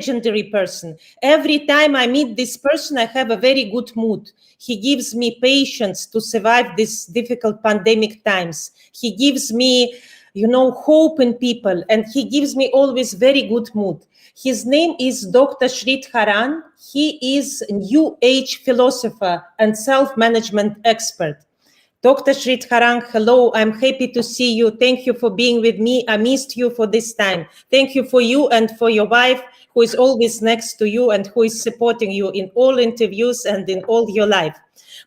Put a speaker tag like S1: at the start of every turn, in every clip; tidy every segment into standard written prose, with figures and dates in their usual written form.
S1: legendary person. Every time I meet this person, I have a very good mood. He gives me patience to survive these difficult pandemic times. He gives me, hope in people, and he gives me always very good mood. His name is Dr. Sreedharan. He is a New Age philosopher and self-management expert. Dr. Sreedharan, hello. I'm happy to see you. Thank you for being with me. I missed you for this time. Thank you for you and for your wife, who is always next to you and who is supporting you in all interviews and in all your life.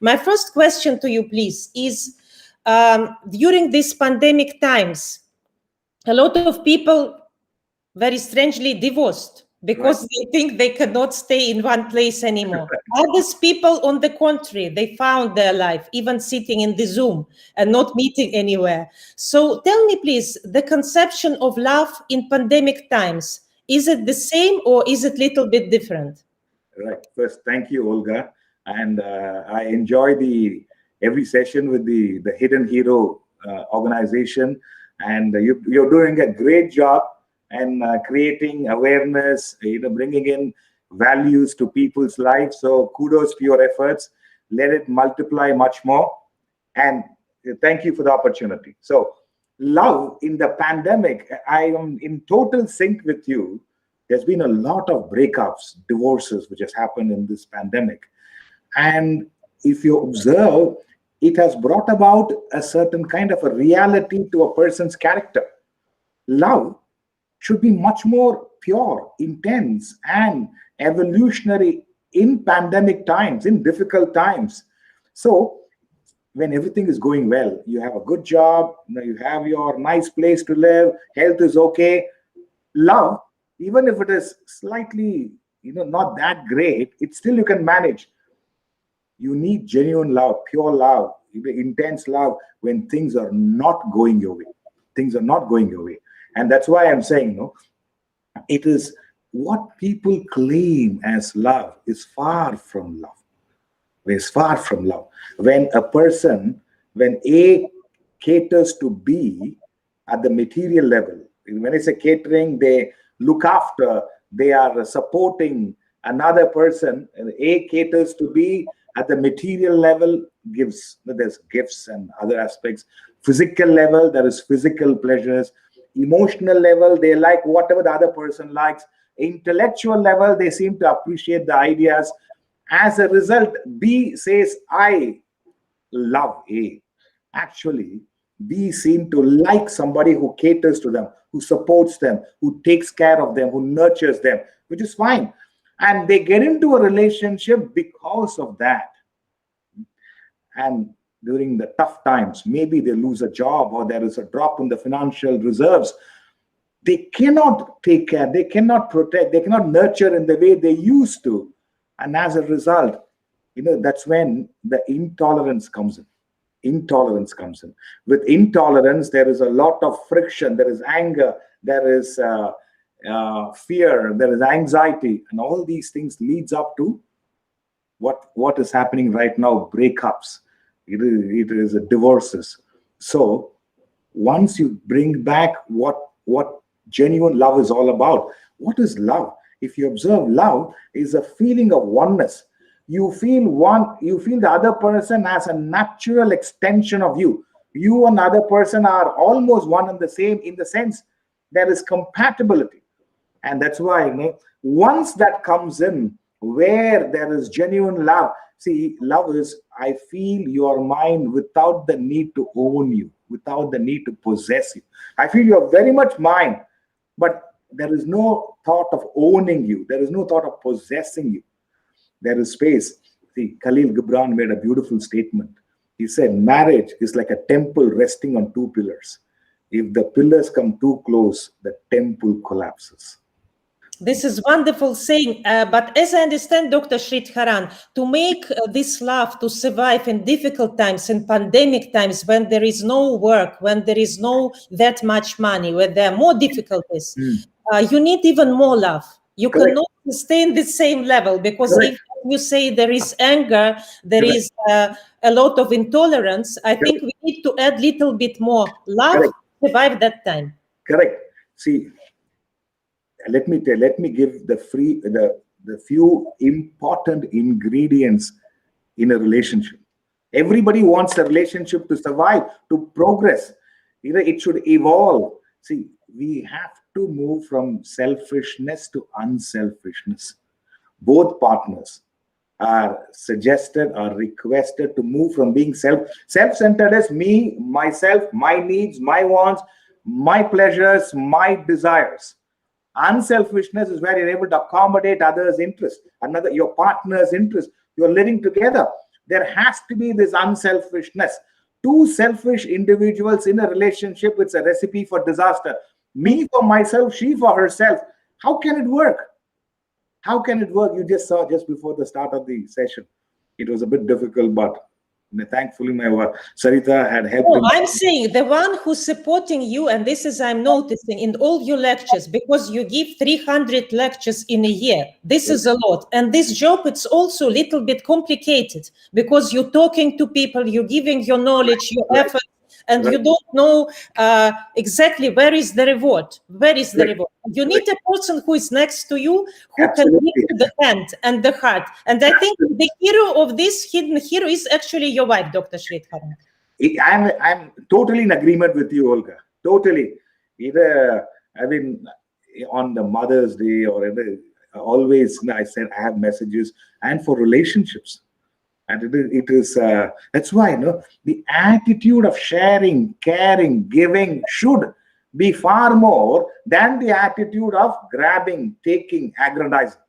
S1: My first question to you, please, is during these pandemic times, a lot of people very strangely divorced because they think they cannot stay in one place anymore. Others people, on the contrary, they found their life, even sitting in the Zoom and not meeting anywhere. So tell me, please, the conception of love in pandemic times, is it the same or is it a little bit different?
S2: Right. First, thank you, Olga. And I enjoy every session with the Hidden Hero organization. And you're doing a great job and creating awareness, bringing in values to people's lives. So kudos to your efforts. Let it multiply much more. And thank you for the opportunity. So love in the pandemic, I am in total sync with you. There's been a lot of breakups, divorces, which has happened in this pandemic. And if you observe, it has brought about a certain kind of a reality to a person's character. Love should be much more pure, intense, and evolutionary in pandemic times, in difficult times. So when everything is going well, you have a good job, you have your nice place to live, health is okay, love, even if it is slightly, not that great, it's still you can manage. You need genuine love, pure love, intense love when things are not going your way. Things are not going your way. And that's why I'm saying, it is what people claim as love is far from love. It's far from love. When A caters to B at the material level, when I say catering, they look after, they are supporting another person. A caters to B at the material level, there's gifts and other aspects. Physical level, there is physical pleasures. Emotional level, they like whatever the other person likes. Intellectual level, they seem to appreciate the ideas. As a result, B says, I love A. Actually, B seem to like somebody who caters to them, who supports them, who takes care of them, who nurtures them, which is fine. And they get into a relationship because of that. And during the tough times, maybe they lose a job or there is a drop in the financial reserves. They cannot take care, they cannot protect, they cannot nurture in the way they used to. And as a result, that's when the intolerance comes in. Intolerance comes in. With intolerance, there is a lot of friction, there is anger, there is fear, there is anxiety, and all these things leads up to what is happening right now, breakups. It is divorces. So once you bring back what genuine love is all about, what is love? If you observe, love is a feeling of oneness. You feel the other person as a natural extension of you. You and the other person are almost one and the same, in the sense there is compatibility. And that's why, once that comes in, where there is genuine love, see, love is, I feel your mind without the need to own you, without the need to possess you. I feel you're very much mine, but there is no thought of owning you. There is no thought of possessing you. There is space. See, Khalil Gibran made a beautiful statement. He said, marriage is like a temple resting on two pillars. If the pillars come too close, the temple collapses.
S1: This is wonderful saying, but as I understand, Dr. Sreedharan, to make this love to survive in difficult times, in pandemic times, when there is no work, when there is no that much money, when there are more difficulties, you need even more love. You cannot stay in the same level, because if you say there is anger, there is a lot of intolerance, I think we need to add a little bit more love to survive that time.
S2: Correct. See, let me give the few important ingredients in a relationship. Everybody wants a relationship to survive, to progress. It should evolve. See, we have to move from selfishness to unselfishness. Both partners are suggested or requested to move from being self-centered as me, myself, my needs, my wants, my pleasures, my desires. Unselfishness is where you're able to accommodate others' interest, your partner's interest. You're living together. There has to be this unselfishness. Two selfish individuals in a relationship, it's a recipe for disaster. Me for myself, she for herself. How can it work? How can it work? You just saw just before the start of the session. It was a bit difficult, but thankfully my Sarita had helped.
S1: Oh, I'm saying the one who's supporting you, and this is I'm noticing in all your lectures, because you give 300 lectures in a year. This is a lot. And this job, it's also a little bit complicated because you're talking to people, you're giving your knowledge, your effort, and you don't know exactly where is the reward. Where is the reward? You need a person who is next to you, who can give you the hand and the heart. And I think the hero of this hidden hero is actually your wife, Dr. Sreedharan.
S2: I'm totally in agreement with you, Olga. Totally. I mean, on the Mother's Day or always, I said I have messages, and for relationships. And it is that's why the attitude of sharing, caring, giving should be far more than the attitude of grabbing, taking, aggrandizing.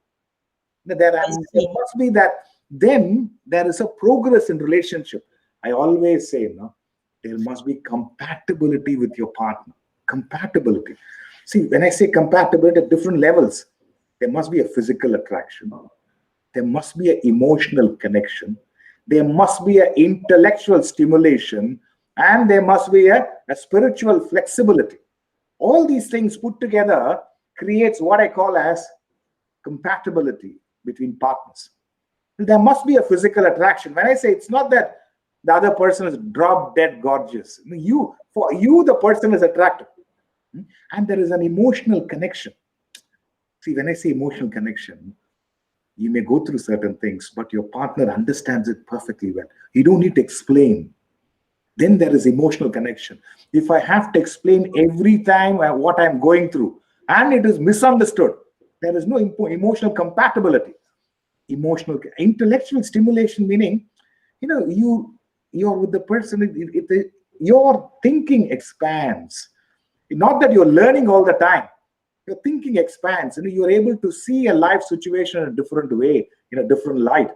S2: There must be that. Then there is a progress in relationship. I always say, there must be compatibility with your partner. Compatibility. See, when I say compatibility at different levels, there must be a physical attraction. There must be an emotional connection. There must be an intellectual stimulation, and there must be a spiritual flexibility. All these things put together creates what I call as compatibility between partners. There must be a physical attraction. When I say, it's not that the other person is drop dead gorgeous. For you, the person is attractive. And there is an emotional connection. See, when I say emotional connection, you may go through certain things, but your partner understands it perfectly well. You don't need to explain. Then there is emotional connection. If I have to explain every time what I'm going through, and it is misunderstood, there is no emotional compatibility. Emotional, intellectual stimulation, meaning, you're with the person, your thinking expands. Not that you're learning all the time. Your thinking expands, and you're able to see a life situation in a different way, in a different light.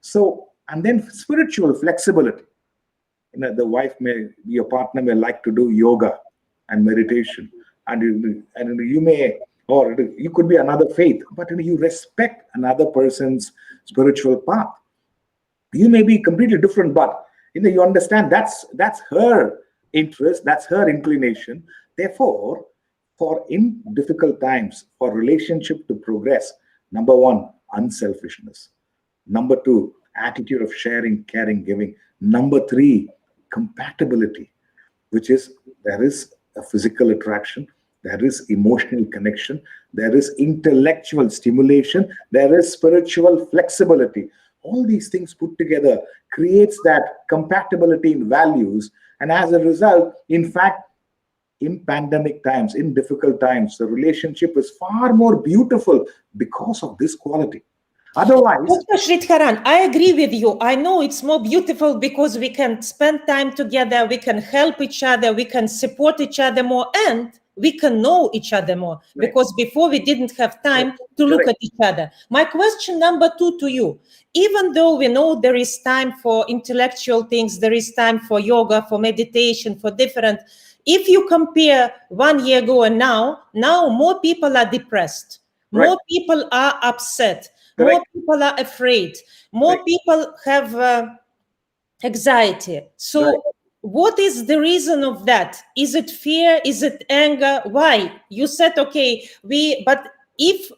S2: So, and then spiritual flexibility. Your partner may like to do yoga and meditation, and you may, or you could be another faith, but you respect another person's spiritual path. You may be completely different, but you understand that's her interest, that's her inclination. Therefore, in difficult times, for relationship to progress, number one, unselfishness. Number two, attitude of sharing, caring, giving. Number three, compatibility, which is there is a physical attraction, there is emotional connection, there is intellectual stimulation, there is spiritual flexibility. All these things put together creates that compatibility in values. And as a result, in fact, in pandemic times, in difficult times, the relationship is far more beautiful because of this quality. Otherwise,
S1: Dr. Sreedharan, I agree with you. I know it's more beautiful because we can spend time together, we can help each other, we can support each other more, and we can know each other more. Right. Because before we didn't have time to look at each other. My question number two to you, even though we know there is time for intellectual things, there is time for yoga, for meditation, for different, if you compare 1 year ago and now more people are depressed, more people are upset, more people are afraid, more people have anxiety. So what is the reason of that? Is it fear? Is it anger? Why? You said, okay, but if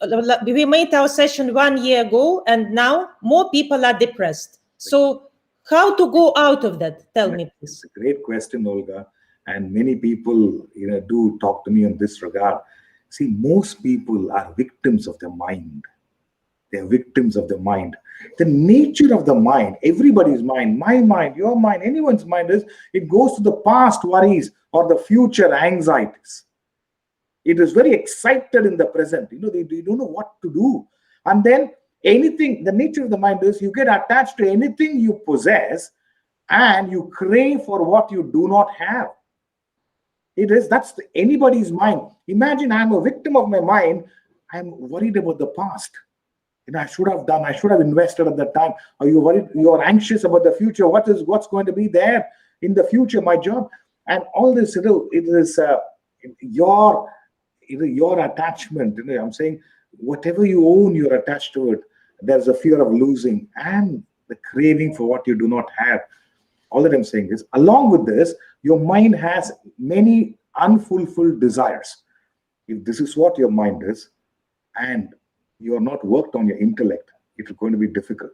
S1: we made our session 1 year ago and now more people are depressed. So how to go out of that? Tell me, please.
S2: Great question, Olga. And many people, do talk to me in this regard. See, most people are victims of their mind. They're victims of the mind. The nature of the mind, everybody's mind, my mind, your mind, anyone's mind is it goes to the past worries or the future anxieties. It is very excited in the present. They don't know what to do. And then anything, the nature of the mind is you get attached to anything you possess and you crave for what you do not have. That's anybody's mind. Imagine I'm a victim of my mind. I'm worried about the past. I should have invested at that time. Are you worried? You are anxious about the future. What's going to be there in the future? My job and all this. It is your attachment. I'm saying whatever you own, you're attached to it. There's a fear of losing and the craving for what you do not have. All that I'm saying is, along with this, your mind has many unfulfilled desires. If this is what your mind is, and you are not worked on your intellect, it is going to be difficult.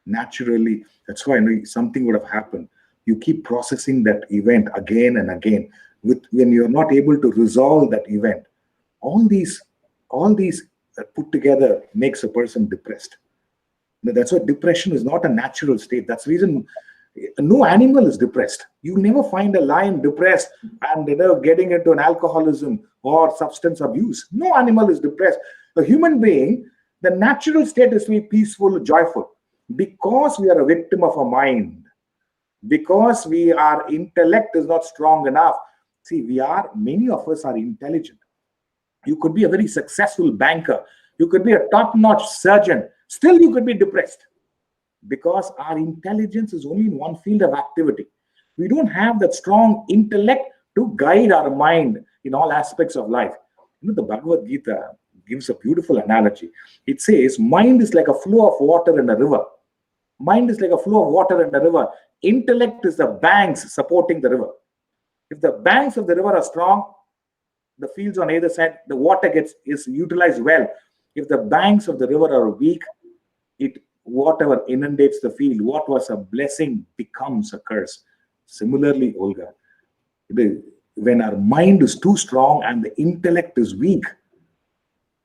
S2: Naturally, that's why I know something would have happened. You keep processing that event again and again. When you're not able to resolve that event, all these put together makes a person depressed. That's why depression is not a natural state. That's the reason no animal is depressed. You never find a lion depressed and getting into an alcoholism or substance abuse. No animal is depressed. A human being, the natural state is to be peaceful, joyful. Because we are a victim of our mind, because our intellect is not strong enough. See, many of us are intelligent. You could be a very successful banker. You could be a top-notch surgeon. Still, you could be depressed because our intelligence is only in one field of activity. We don't have that strong intellect to guide our mind in all aspects of life. The Bhagavad Gita gives a beautiful analogy. It says, mind is like a flow of water in a river. Mind is like a flow of water in a river. Intellect is the banks supporting the river. If the banks of the river are strong, the fields on either side, the water is utilized well. If the banks of the river are weak, whatever inundates the field, what was a blessing becomes a curse. Similarly, Olga, when our mind is too strong and the intellect is weak,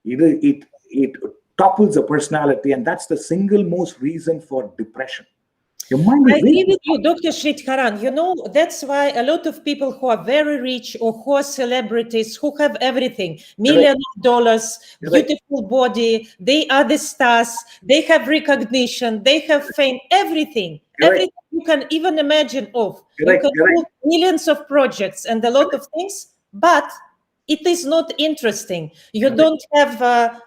S2: it topples a personality, and that's the single most reason for depression. Your mind is
S1: I agree with you, Dr. Sreedharan. That's why a lot of people who are very rich or who are celebrities, who have everything, millions of dollars, beautiful body, they are the stars, they have recognition, they have fame, everything you can even imagine of. You can do millions of projects and a lot of things, but it is not interesting. You don't have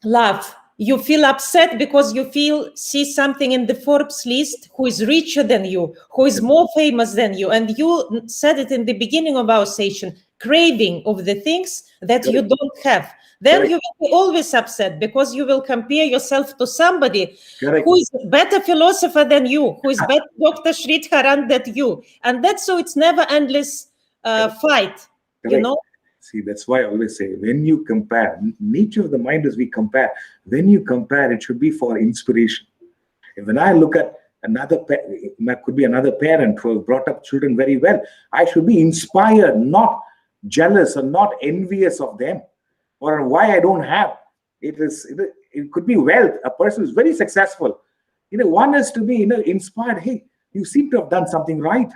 S1: love. You feel upset because you see something in the Forbes list who is richer than you, who is more famous than you. And you said it in the beginning of our session, craving of the things that you don't have. Then you will be always upset because you will compare yourself to somebody who is better philosopher than you, who is better Dr. Sreedharan than you. And that's so it's never endless fight,
S2: See, that's why I always say, when you compare, nature of the mind is we compare. When you compare, it should be for inspiration. And when I look at could be another parent who has brought up children very well, I should be inspired, not jealous or not envious of them or why I don't have. It could be wealth. A person is very successful. One is to be inspired. Hey, you seem to have done something right.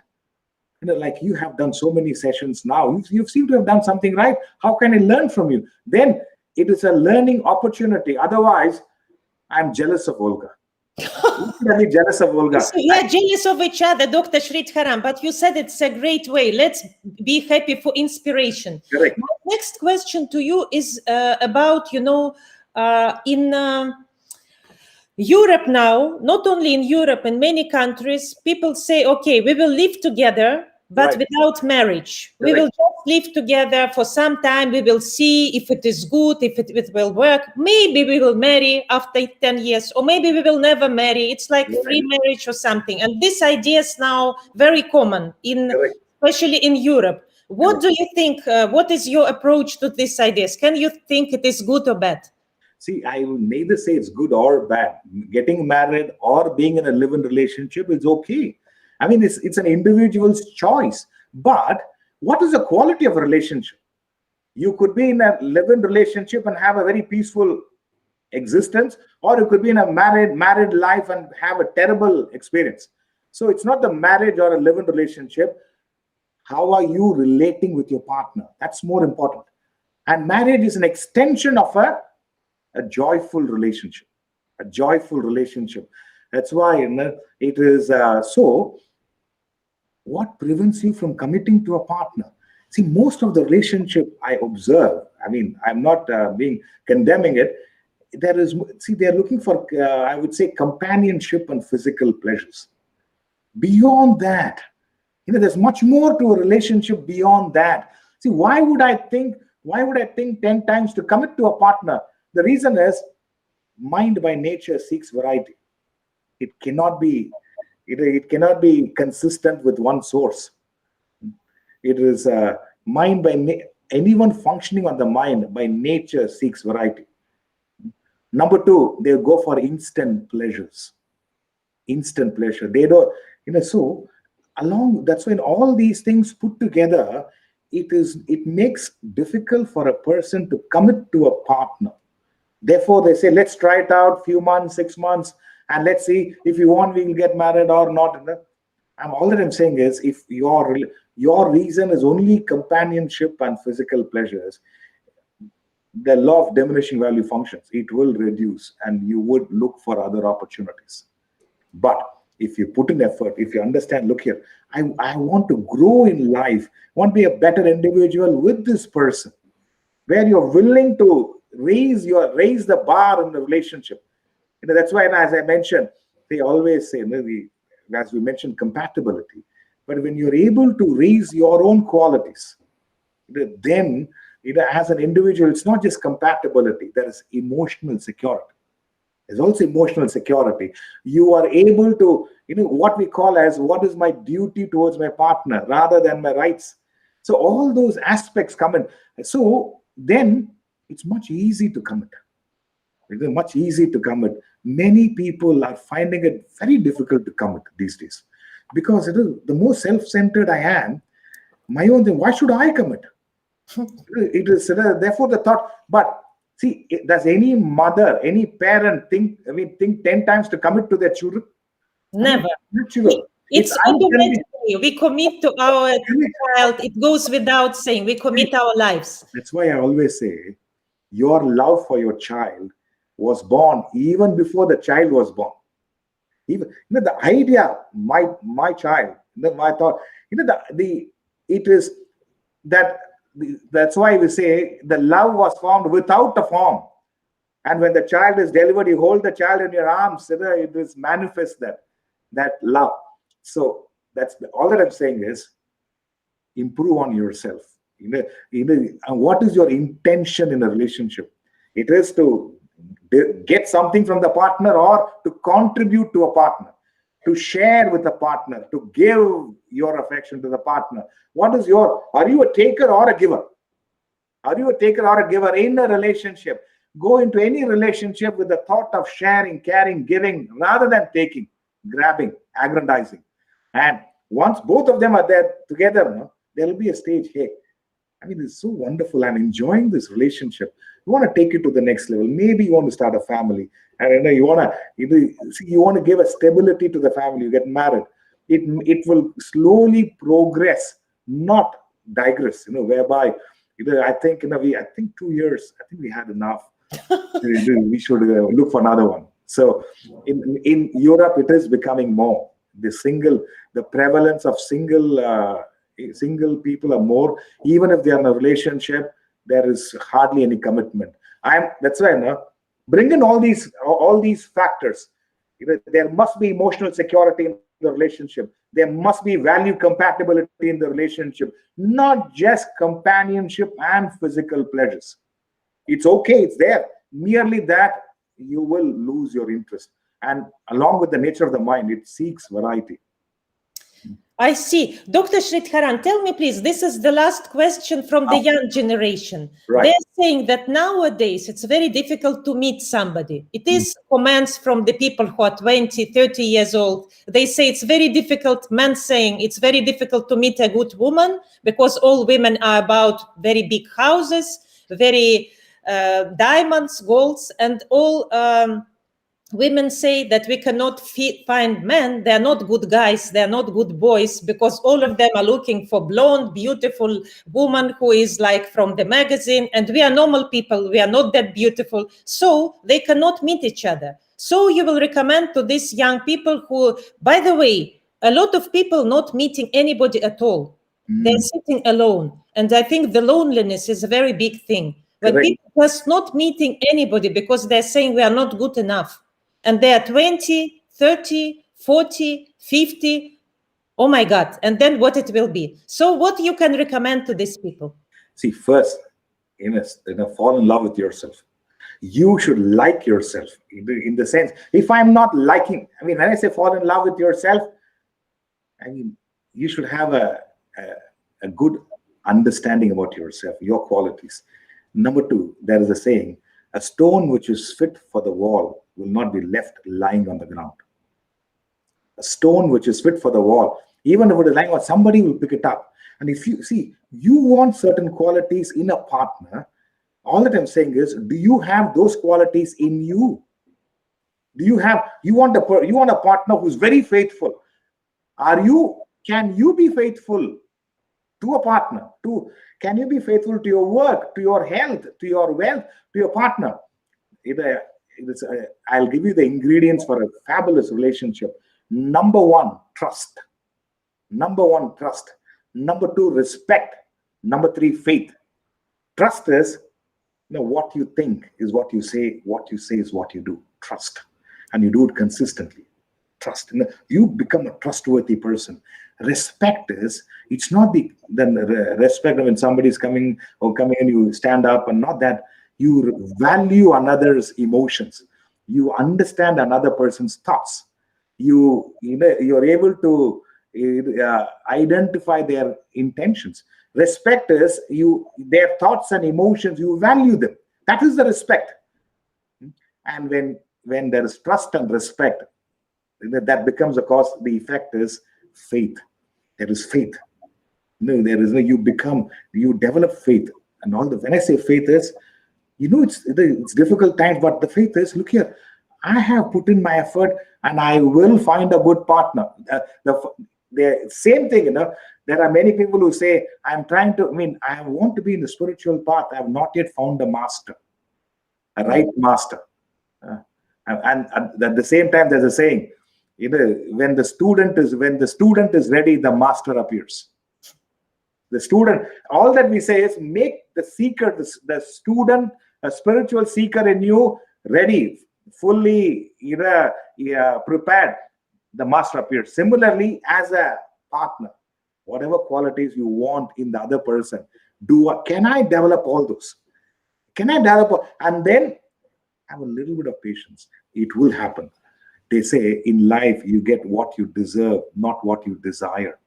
S2: Like you have done so many sessions now, you seem to have done something right. How can I learn from you? Then it is a learning opportunity. Otherwise, I'm jealous of Olga. I'm jealous of Olga.
S1: So we are jealous of each other, Dr. Sreedharan, but you said it's a great way. Let's be happy for inspiration.
S2: Correct.
S1: My next question to you is about, in Europe now, not only in Europe, in many countries, people say, okay, we will live together, but without marriage. We will just live together for some time. We will see if it is good, if it will work. Maybe we will marry after 10 years, or maybe we will never marry. It's like free marriage or something. And this idea is now very common, especially in Europe. What do you think? What is your approach to these ideas? Can you think it is good or bad?
S2: See, I will neither say it's good or bad. Getting married or being in a live-in relationship is okay. I mean, it's an individual's choice. But what is the quality of a relationship? You could be in a live-in relationship and have a very peaceful existence, or you could be in a married life and have a terrible experience. So it's not the marriage or a live-in relationship. How are you relating with your partner? That's more important. And marriage is an extension of a joyful relationship. A joyful relationship. That's why it is so. What prevents you from committing to a partner? See, most of the relationship I observe, I mean, I'm not being condemning it. They're looking for, I would say, companionship and physical pleasures. Beyond that, there's much more to a relationship beyond that. See, why would I think 10 times to commit to a partner? The reason is, mind by nature seeks variety. It cannot be consistent with one source. It is mind by anyone functioning on the mind by nature seeks variety. Number two, they go for instant pleasures. Instant pleasure. They don't, so that's when all these things put together, it makes difficult for a person to commit to a partner. Therefore, they say, let's try it out few months, 6 months, and let's see if you want, we will get married or not. All that I'm saying is, if your reason is only companionship and physical pleasures, the law of diminishing value functions. It will reduce, and you would look for other opportunities. But if you put in effort, if you understand, look here, I want to grow in life, want to be a better individual with this person, where you're willing to raise the bar in the relationship. That's why, as I mentioned, they always say, as we mentioned, compatibility. But when you're able to raise your own qualities, then as an individual, it's not just compatibility, there is emotional security. There's also emotional security. You are able to, what we call as, what is my duty towards my partner rather than my rights. So all those aspects come in. So then it's much easy to commit. It is much easier to commit. Many people are finding it very difficult to commit these days, because it is the more self-centered I am, my own thing. Why should I commit? It is therefore the thought. But see, does any mother, any parent think 10 times to commit to their children?
S1: Never.
S2: Natural.
S1: It's automatically. We commit to our child. It goes without saying. We commit our lives.
S2: That's why I always say, your love for your child was born even before the child was born. Even the idea, my child, my thought, it is that. That's why we say the love was formed without a form. And when the child is delivered, you hold the child in your arms. It is manifest that love. So that's all that I'm saying is, improve on yourself. And what is your intention in a relationship? It is to get something from the partner, or to contribute to a partner, to share with a partner, to give your affection to the partner. Are you a taker or a giver? Are you a taker or a giver in a relationship? Go into any relationship with the thought of sharing, caring, giving, rather than taking, grabbing, aggrandizing. And once both of them are there together, there will be a stage, hey, it's so wonderful. I'm enjoying this relationship. You want to take it to the next level. Maybe you want to start a family, and you want to give a stability to the family. You get married. It will slowly progress, not digress. Whereby I think 2 years. I think we had enough. We should look for another one. So in Europe, it is becoming more. The prevalence of single people are more. Even if they are in a relationship, there is hardly any commitment. That's why bring in all these factors. There must be emotional security in the relationship. There must be value compatibility in the relationship, not just companionship and physical pleasures. It's okay, it's there. Merely that, you will lose your interest. And along with the nature of the mind, it seeks variety.
S1: I see. Dr. Sreedharan, tell me, please, this is the last question from the young generation.
S2: Right.
S1: They're saying that nowadays it's very difficult to meet somebody. It is comments from the people who are 20, 30 years old. They say it's very difficult, men saying it's very difficult to meet a good woman because all women are about very big houses, very diamonds, golds, and all... women say that we cannot find men. They're not good guys. They're not good boys because all of them are looking for blonde, beautiful woman who is like from the magazine. And we are normal people. We are not that beautiful. So they cannot meet each other. So you will recommend to these young people who, by the way, a lot of people not meeting anybody at all. They're sitting alone. And I think the loneliness is a very big thing. When
S2: Correct.
S1: people just not meeting anybody because they're saying we are not good enough. And they are 20, 30, 40, 50. Oh my God. And then what it will be. So what you can recommend to these people?
S2: See, first, fall in love with yourself. You should like yourself in the sense, if I'm not liking, I mean, when I say fall in love with yourself, I mean, you should have a good understanding about yourself, your qualities. Number two, there is a saying, a stone which is fit for the wall will not be left lying on the ground. A stone which is fit for the wall, even if it is lying on, somebody will pick it up. And if you see, you want certain qualities in a partner, all that I'm saying is, do you have those qualities in you? Do you have, you want a partner who's very faithful. Can you be faithful to a partner? Can you be faithful to your work, to your health, to your wealth, to your partner? I'll give you the ingredients for a fabulous relationship. Number one, trust. Number two, respect. Number three, faith. Trust is, what you think is what you say. What you say is what you do. Trust. And you do it consistently. Trust. You become a trustworthy person. Respect is, it's not the respect when somebody is coming and you stand up, and not that. You value another's emotions. You understand another person's thoughts. You're able to identify their intentions. Respect is their thoughts and emotions. You value them. That is the respect. And when there is trust and respect, that becomes a cause. The effect is faith. There is faith. You develop faith, and when I say faith is, it's difficult times, but the faith is, look here, I have put in my effort and I will find a good partner. The same thing, there are many people who say, I want to be in the spiritual path. I have not yet found a master, a right master. And at the same time, there's a saying, when the student is ready, the master appears. The student, all that we say is, make the seeker, the student, a spiritual seeker in you, ready, fully prepared. The master appears. Similarly, as a partner, whatever qualities you want in the other person, can I develop all those? And then have a little bit of patience. It will happen. They say in life, you get what you deserve, not what you desire.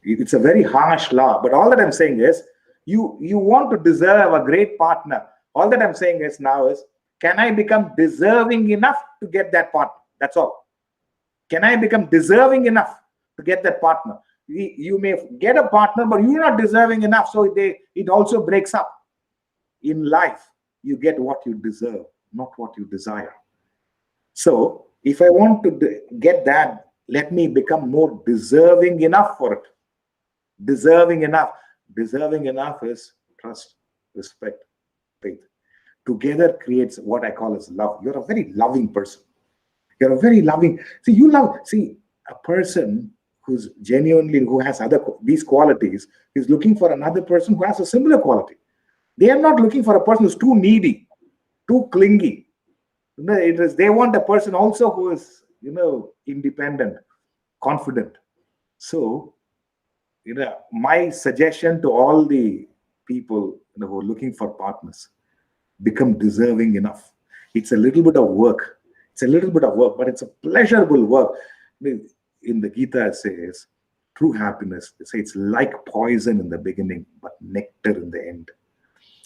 S2: It's a very harsh law, but all that I'm saying is, you want to deserve a great partner. All that I'm saying is can I become deserving enough to get that partner? That's all. Can I become deserving enough to get that partner? You may get a partner, but you're not deserving enough, so it also breaks up. In life, you get what you deserve, not what you desire. So if I want to get that, let me become more deserving enough for it. Deserving enough is trust, respect, faith. Together creates what I call as love. You're a very loving person. You're a very loving. A person who has these qualities is looking for another person who has a similar quality. They are not looking for a person who's too needy, too clingy. They want a person also who is, independent, confident. So, my suggestion to all the people who are looking for partners, become deserving enough. It's a little bit of work. But it's a pleasurable work. in the Gita it says, true happiness, they say it's like poison in the beginning, but nectar in the end.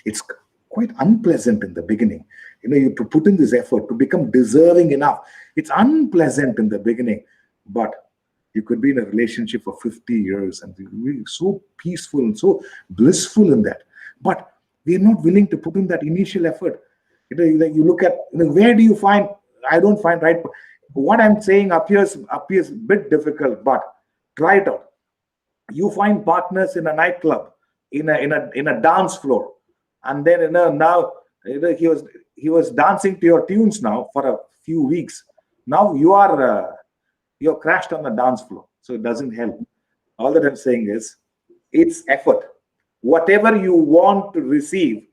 S2: It's quite unpleasant in the beginning. You to put in this effort to become deserving enough. It's unpleasant in the beginning, but you could be in a relationship for 50 years and be really so peaceful and so blissful in that. But we're not willing to put in that initial effort. You look at, where do you find, I don't find right. What I'm saying appears a bit difficult, but try it out. You find partners in a nightclub, in a dance floor, and then now he was dancing to your tunes now for a few weeks. Now you're crashed on the dance floor, so it doesn't help. All that I'm saying is, it's effort. Whatever you want to receive,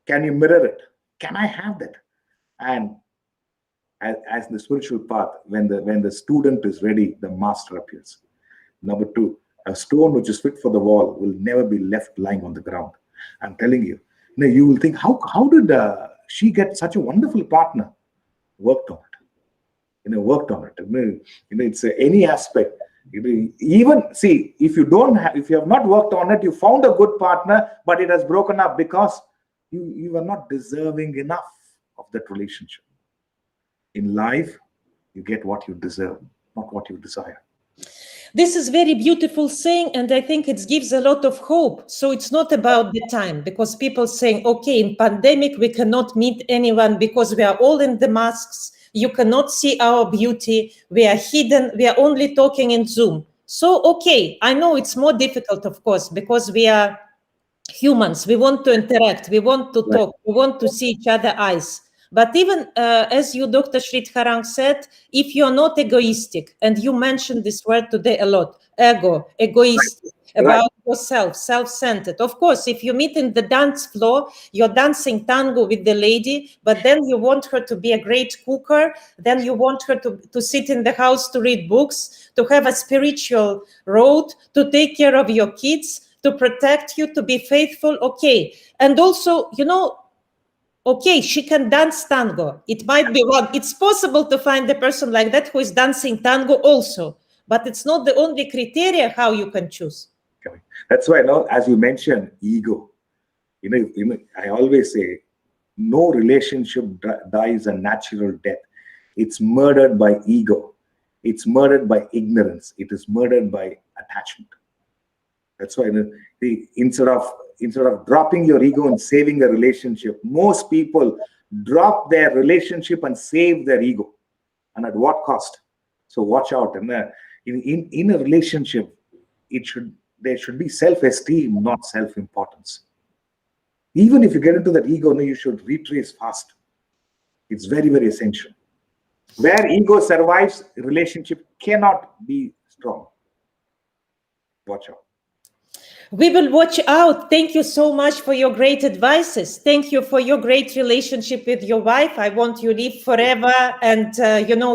S2: can you mirror it? Can I have that? And as the spiritual path, when the student is ready, the master appears. Number two, a stone which is fit for the wall will never be left lying on the ground. I'm telling you, you will think, how did she get such a wonderful partner? Worked on it. Worked on it. It's any aspect. Even see, if you have not worked on it, you found a good partner, but it has broken up because you are not deserving enough of that relationship. In life, you get what you deserve, not what you desire.
S1: This is very beautiful saying, and I think it gives a lot of hope. So it's not about the time, because people saying, okay, in pandemic, we cannot meet anyone because we are all in the masks. You cannot see our beauty. We are hidden. We are only talking in Zoom. So, okay, I know it's more difficult, of course, because we are humans. We want to interact. We want to talk. We want to see each other's eyes. But even as you, Dr. Sreedharan, said, if you're not egoistic, and you mentioned this word today a lot, egoistic, about yourself, self-centered. Of course, if you meet in the dance floor, you're dancing tango with the lady, but then you want her to be a great cooker, then you want her to sit in the house to read books, to have a spiritual road, to take care of your kids, to protect you, to be faithful, okay. And also, okay, she can dance tango. It might be one. It's possible to find a person like that who is dancing tango also, but it's not the only criteria how you can choose.
S2: That's why now, as you mentioned, ego. I always say, no relationship dies a natural death. It's murdered by ego. It's murdered by ignorance. It is murdered by attachment. That's why instead of dropping your ego and saving a relationship, most people drop their relationship and save their ego. And at what cost? So watch out. And in a relationship, there should be self-esteem, not self-importance. Even if you get into that ego, you should retrace fast. It's very, very essential. Where ego survives, relationship cannot be strong. Watch out.
S1: We will watch out. Thank you so much for your great advices. Thank you for your great relationship with your wife. I want you to live forever and,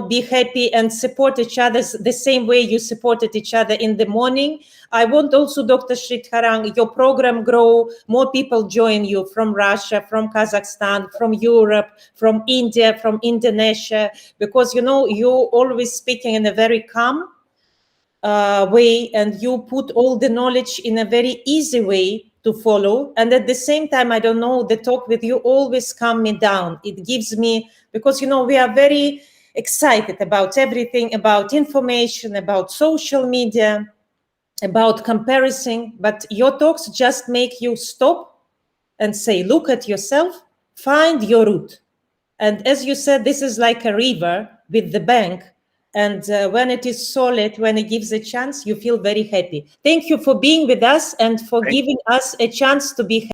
S1: be happy and support each other the same way you supported each other in the morning. I want also, Dr. Sreedharan, your program grow, more people join you from Russia, from Kazakhstan, from Europe, from India, from Indonesia, because, you're always speaking in a very calm way, and you put all the knowledge in a very easy way to follow. And at the same time, I don't know, the talk with you always calm me down. It gives me, because, we are very excited about everything, about information, about social media, about comparison, but your talks just make you stop and say, look at yourself, find your root. And as you said, this is like a river with the bank. And when it is solid, when it gives a chance, you feel very happy. Thank you for being with us and for giving us a chance to be happy.